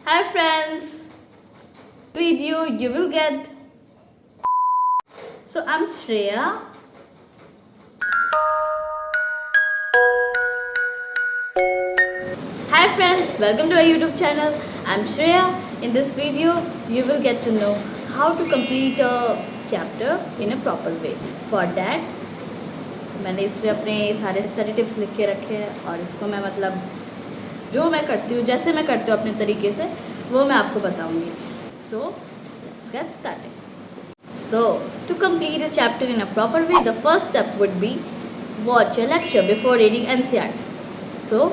Hi friends, video you will get. So I'm Shreya. Hi friends, welcome to our YouTube channel. I'm Shreya. In this video you will get to know how to complete a chapter in a proper way. For that मैंने इसमें अपने सारे study tips लिख के रखे हैं और इसको मैं जो मैं करती हूँ जैसे मैं करती हूँ अपने तरीके से वो मैं आपको बताऊँगी. So let's get started. So to complete a chapter in a proper way, the first step would be watch a lecture before reading NCERT. So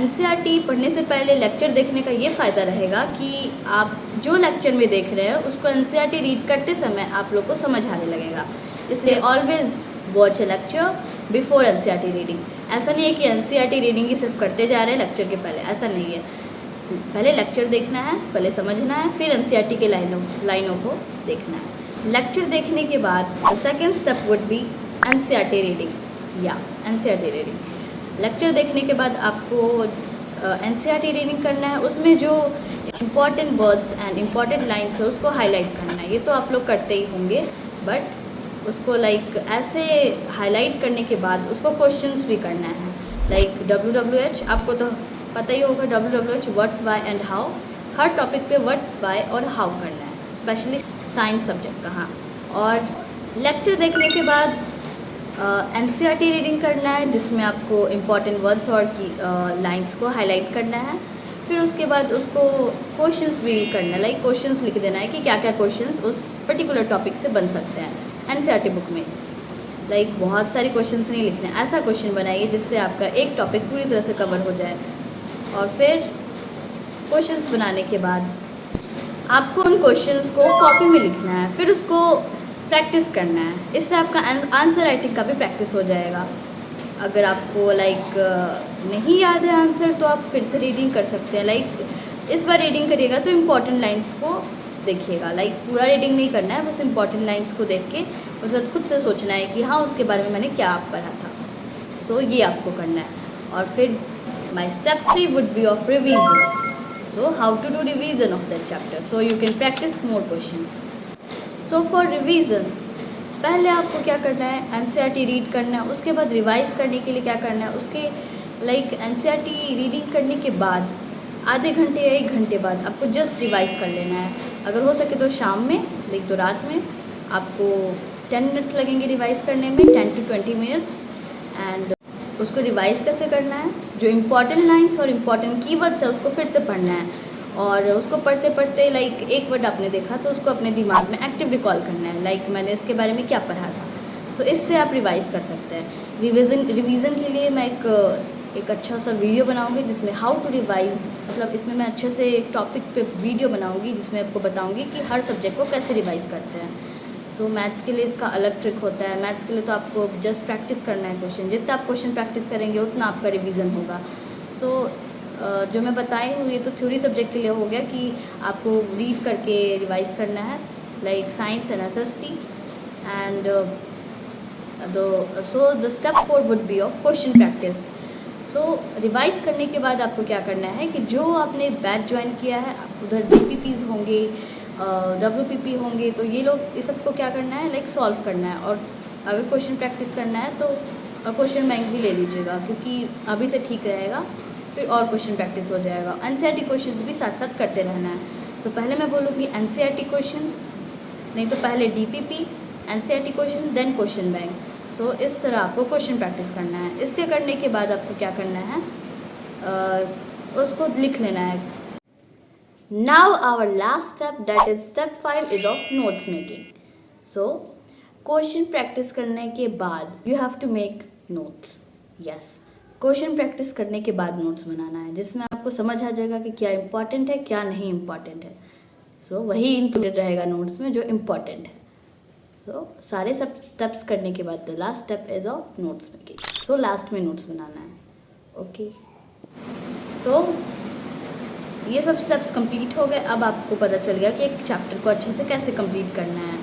NCERT पढ़ने से पहले लेक्चर देखने का ये फ़ायदा रहेगा कि आप जो लेक्चर में देख रहे हैं उसको NCERT रीड करते समय आप लोग को समझ आने लगेगा. इसलिए always watch a lecture before NCERT reading. ऐसा नहीं है कि NCERT रीडिंग ही सिर्फ करते जा रहे हैं लेक्चर के पहले, ऐसा नहीं है. पहले लेक्चर देखना है, पहले समझना है, फिर NCERT के लाइनों को देखना है. लेक्चर देखने के बाद the second step would be NCERT reading या NCERT रीडिंग. लेक्चर देखने के बाद आपको NCERT रीडिंग करना है. उसमें जो important words and important lines है उसको हाईलाइट करना है. ये तो आप लोग करते ही होंगे, बट उसको ऐसे हाईलाइट करने के बाद उसको क्वेश्चंस भी करना है. WWH आपको तो पता ही होगा. WWH what, why and how. Her topic पे व्हाट, व्हाई और हाउ करना है, स्पेशली साइंस सब्जेक्ट का. हाँ, और लेक्चर देखने के बाद NCERT रीडिंग करना है जिसमें आपको इम्पॉर्टेंट वर्ड्स और लाइंस को हाईलाइट करना है. फिर उसके बाद उसको क्वेश्चंस भी करना है. क्वेश्चंस लिख देना है कि क्या क्या क्वेश्चंस उस पर्टिकुलर टॉपिक से बन सकते हैं NCERT बुक में. बहुत सारे क्वेश्चंस नहीं लिखने, ऐसा क्वेश्चन बनाइए जिससे आपका एक टॉपिक पूरी तरह से कवर हो जाए. और फिर क्वेश्चंस बनाने के बाद आपको उन क्वेश्चंस को कॉपी में लिखना है, फिर उसको प्रैक्टिस करना है. इससे आपका आंसर राइटिंग का भी प्रैक्टिस हो जाएगा. अगर आपको नहीं याद है आंसर तो आप फिर से रीडिंग कर सकते हैं. इस बार रीडिंग करिएगा तो इम्पॉर्टेंट लाइंस को देखिएगा. पूरा रीडिंग नहीं करना है, बस इम्पॉर्टेंट लाइंस को देख के उसके बाद खुद से सोचना है कि हाँ उसके बारे में मैंने क्या पढ़ा था. सो ये आपको करना है. और फिर माई step 3 would be of revision. So how to do revision of that chapter, so you can practice more questions. So for revision पहले आपको क्या करना है, NCERT रीड करना है. उसके बाद रिवाइज करने के लिए क्या करना है, उसके NCERT रीडिंग करने के बाद आधे घंटे या 1 घंटे बाद आपको जस्ट रिवाइज कर लेना है. अगर हो सके तो शाम में, तो रात में आपको 10 मिनट्स लगेंगे रिवाइज करने में, 10 to 20 मिनट्स. एंड उसको रिवाइज कैसे करना है, जो इम्पॉर्टेंट लाइंस और इम्पॉर्टेंट कीवर्ड्स है उसको फिर से पढ़ना है. और उसको पढ़ते पढ़ते एक वर्ड आपने देखा तो उसको अपने दिमाग में एक्टिव रिकॉल करना है. मैंने इसके बारे में क्या पढ़ा था. सो इससे आप रिवाइज कर सकते हैं. रिवीजन के लिए मैं एक अच्छा सा वीडियो बनाऊंगी जिसमें हाउ टू रिवाइज, इसमें मैं अच्छे से एक टॉपिक पे वीडियो बनाऊंगी जिसमें आपको बताऊंगी कि हर सब्जेक्ट को कैसे रिवाइज करते हैं. सो मैथ्स के लिए इसका अलग ट्रिक होता है. मैथ्स के लिए तो आपको जस्ट प्रैक्टिस करना है क्वेश्चन. जितना आप क्वेश्चन प्रैक्टिस करेंगे उतना आपका रिवीजन होगा. सो जो मैं बताई हूँ ये तो थ्योरी सब्जेक्ट के लिए हो गया कि आपको रीड करके रिवाइज करना है, science and SST. And so the step 4 would be of question practice. So revise करने के बाद आपको क्या करना है कि जो आपने बैच ज्वाइन किया है उधर DPPs होंगे, WPP होंगे, तो ये सबको क्या करना है, सॉल्व करना है. और अगर क्वेश्चन प्रैक्टिस करना है तो क्वेश्चन बैंक भी ले लीजिएगा क्योंकि अभी से ठीक रहेगा, फिर और क्वेश्चन प्रैक्टिस हो जाएगा. NCERT क्वेश्चन भी साथ साथ करते रहना है. सो पहले मैं बोलूँगी NCERT क्वेश्चंस, नहीं तो पहले DPP, NCERT question, then question bank. So इस तरह आपको क्वेश्चन प्रैक्टिस करना है. इसके करने के बाद आपको क्या करना है, उसको लिख लेना है. Now our last step, that is step 5, is of notes making. So question practice करने के बाद you have to make notes. Yes, question practice करने के बाद नोट्स बनाना है जिसमें आपको समझ आ जाएगा कि क्या इम्पॉर्टेंट है क्या नहीं इम्पॉर्टेंट है. सो वही इंक्लूडेड रहेगा नोट्स में जो इम्पॉर्टेंट है. सो सारे सब स्टेप्स करने के बाद the last step is of notes making. So last में नोट्स बनाना है. ओके, सो ये सब स्टेप्स कंप्लीट हो गए. अब आपको पता चल गया कि एक चैप्टर को अच्छे से कैसे कंप्लीट करना है.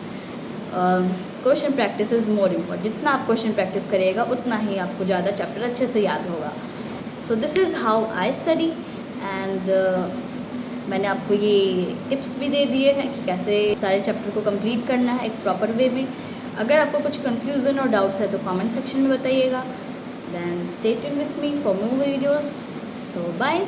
Question practice is more important. जितना आप क्वेश्चन प्रैक्टिस करिएगा उतना ही आपको ज़्यादा चैप्टर अच्छे से याद होगा. So this is how I study. And मैंने आपको ये टिप्स भी दे दिए हैं कि कैसे सारे चैप्टर को कंप्लीट करना है एक प्रॉपर वे में। अगर आपको कुछ कन्फ्यूज़न और डाउट्स है तो कमेंट सेक्शन में बताइएगा। Then stay tuned with me for more videos. So bye.